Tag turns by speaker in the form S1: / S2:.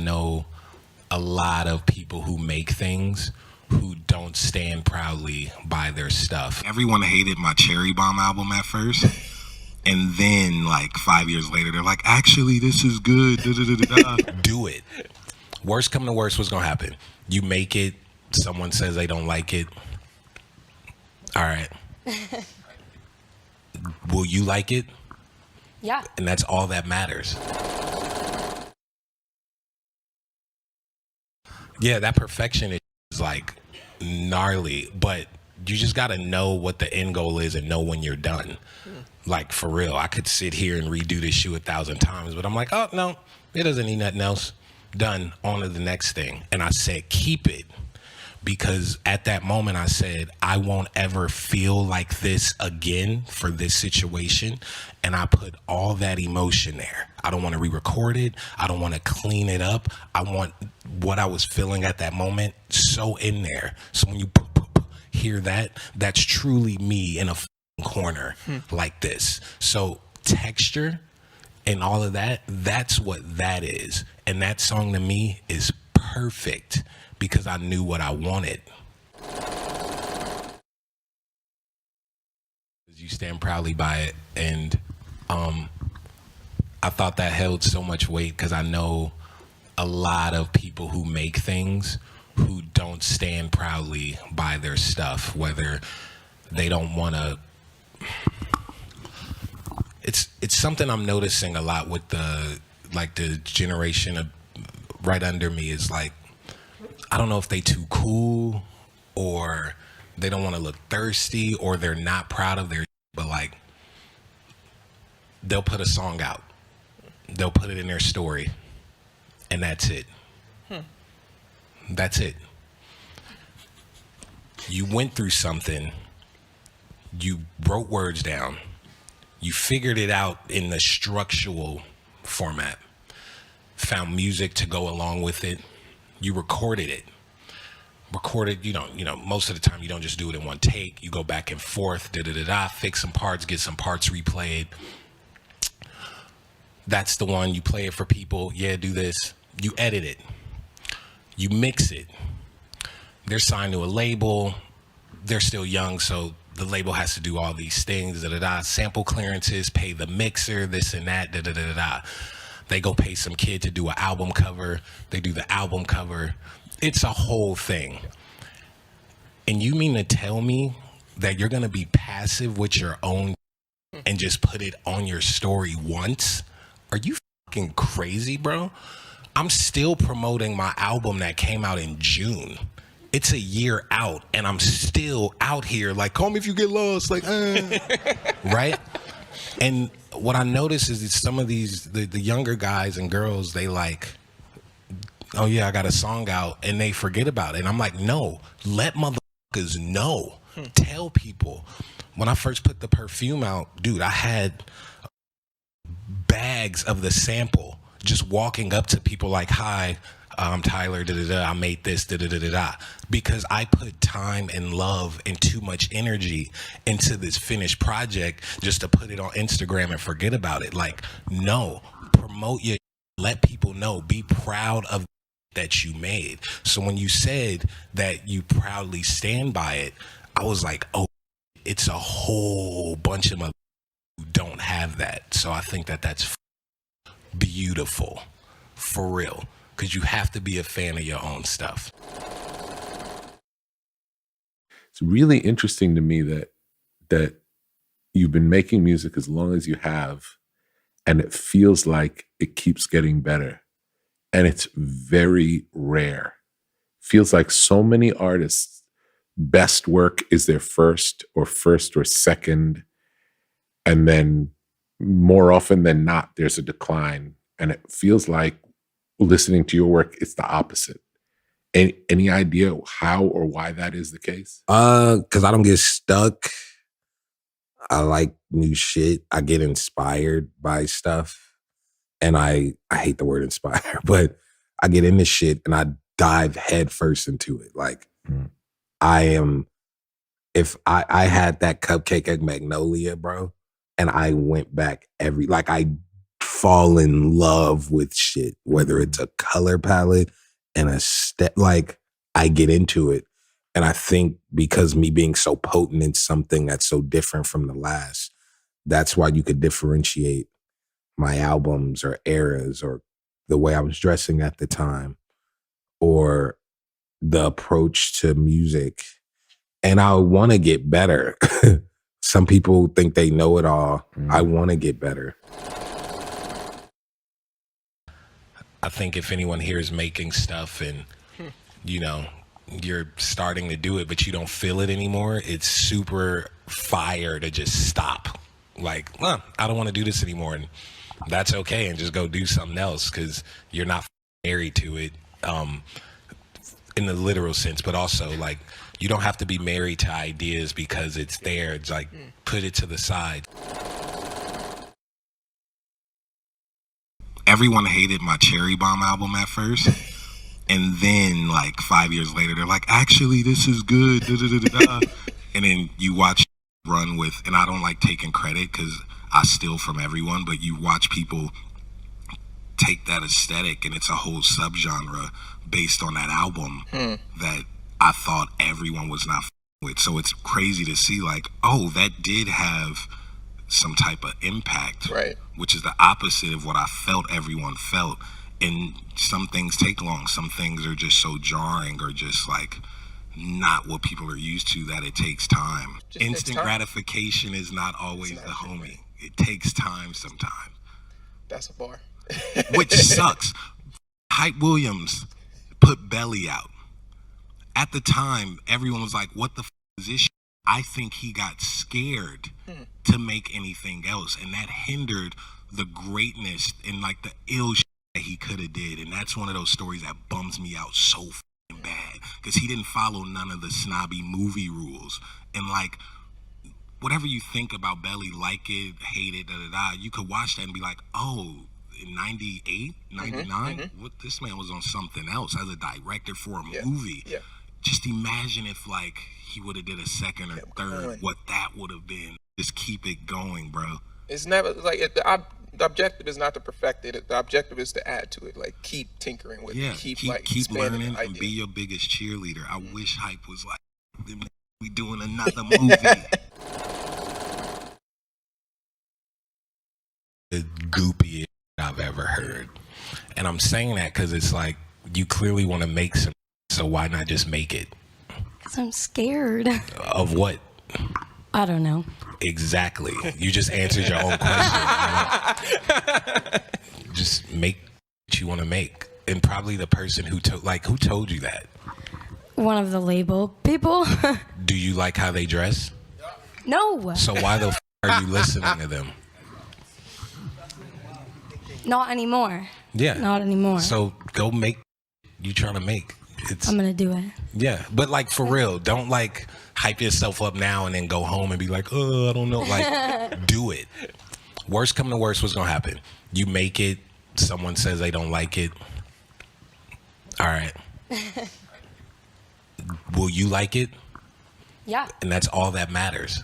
S1: know a lot of people who make things who don't stand proudly by their stuff. Everyone hated my Cherry Bomb album at first. And then, like, 5 years later, they're like, actually, this is good. Da, da, da, da, da. Do it. Worst come to worst, what's going to happen? You make it. Someone says they don't like it. All right. Will you like it?
S2: Yeah.
S1: And that's all that matters. Yeah, that perfection is like gnarly, but you just got to know what the end goal is and know when you're done. Like, for real, I could sit here and redo this shoe 1,000 times, but I'm like, oh, no, it doesn't need nothing else. Done. On to the next thing. And I said, keep it. Because at that moment, I said, I won't ever feel like this again for this situation. And I put all that emotion there. I don't want to re-record it. I don't want to clean it up. I want what I was feeling at that moment so in there. So when you hear that, that's truly me in a corner like this. So texture and all of that, that's what that is. And that song to me is perfect because I knew what I wanted. You stand proudly by it. And I thought that held so much weight because I know a lot of people who make things who don't stand proudly by their stuff, whether they don't want to. It's something I'm noticing a lot with the generation of right under me is like, I don't know if they too cool or they don't want to look thirsty or they're not proud of their, but like they'll put a song out, they'll put it in their story, and that's it. That's it. You went through something, you wrote words down, you figured it out in the structural format, found music to go along with it, you recorded it. You know, most of the time you don't just do it in one take. You go back and forth, fix some parts, get some parts replayed. That's the one. You play it for people. Yeah, do this. You edit it. You mix it. They're signed to a label. They're still young, so the label has to do all these things, sample clearances, pay the mixer, this and that, They go pay some kid to do an album cover. They do the album cover. It's a whole thing. And you mean to tell me that you're going to be passive with your own and just put it on your story once? Are you fucking crazy, bro? I'm still promoting my album that came out in June. It's a year out, and I'm still out here like, call me if you get lost, like, right? And what I notice is that some of these, the younger guys and girls, they like, oh yeah, I got a song out, and they forget about it. And I'm like, no, let motherfuckers know. Tell people. When I first put the perfume out, dude, I had bags of the sample just walking up to people like, hi, I'm Tyler, I made this, because I put time and love and too much energy into this finished project just to put it on Instagram and forget about it. Like, no, promote your, let people know, be proud of that you made. So when you said that you proudly stand by it, I was like, oh, it's a whole bunch of mother who don't have that. So I think that that's beautiful, for real. Because you have to be a fan of your own stuff.
S3: It's really interesting to me that you've been making music as long as you have, and it feels like it keeps getting better. And it's very rare. Feels like so many artists, best work is their first or second, and then more often than not, there's a decline. And it feels like listening to your work, it's the opposite. Any idea how or why that is the case?
S1: Because I don't get stuck. I like new shit. I get inspired by stuff. And I hate the word inspire, but I get into shit and I dive head first into it. Like, if I had that Cupcake at Magnolia, bro, and I went back I
S2: fall in love with shit, whether it's a color palette and a step, like I get into it. And I think because me being so potent in something that's so different from the last, that's why you could differentiate my albums or eras or the way I was dressing at the time or the approach to music. And I want to get better. Some people think they know it all. I want to get better.
S1: I think if anyone here is making stuff and, you know, you're starting to do it, but you don't feel it anymore, it's super fire to just stop. Like, I don't want to do this anymore. And that's okay. And just go do something else because you're not married to it in the literal sense, but also like you don't have to be married to ideas because it's there. It's like put it to the side. Everyone hated my Cherry Bomb album at first. And then like 5 years later, they're like, actually, this is good. Da, da, da, da, da. And then you watch run with, and I don't like taking credit because I steal from everyone, but you watch people take that aesthetic and it's a whole subgenre based on that album that I thought everyone was not with. So it's crazy to see like, oh, that did have some type of impact,
S4: right?
S1: Which is the opposite of what I felt everyone felt. And some things take long. Some things are just so jarring or just like not what people are used to that it takes time. Instant gratification is not always the homie. It takes time sometimes.
S4: That's a bar.
S1: Which sucks. Hype Williams put Belly out. At the time, everyone was like, what the is this shit? I think he got scared to make anything else. And that hindered the greatness and like the ill shit that he could have did. And that's one of those stories that bums me out so bad because he didn't follow none of the snobby movie rules. And like whatever you think about Belly, like it, hate it, you could watch that and be like, oh, in 98, 99, what, this man was on something else as a director for a movie.
S4: Yeah.
S1: Just imagine if like he would have did a second or third, what that would have been. Just keep it going, bro.
S4: It's never like the objective is not to perfect it. The objective is to add to it. Like keep tinkering with it. Keep
S1: learning and be your biggest cheerleader. I wish Hype was like, we doing another movie. The goopiest I've ever heard. And I'm saying that because it's like you clearly want to make some, so why not just make it?
S5: Because I'm scared.
S1: Of what?
S5: I don't know.
S1: Exactly. You just answered your own question. Just make what you want to make. And probably the person who told you that?
S5: One of the label people.
S1: Do you like how they dress?
S5: No.
S1: So why the are you listening to them?
S5: Not anymore.
S1: Yeah.
S5: Not anymore.
S1: So go make you trying to make.
S5: I'm going to do it.
S1: Yeah. But like for real, don't like hype yourself up now and then go home and be like, oh, I don't know. Like do it. Worst come to worst, what's going to happen? You make it. Someone says they don't like it. All right. Will you like it?
S5: Yeah.
S1: And that's all that matters.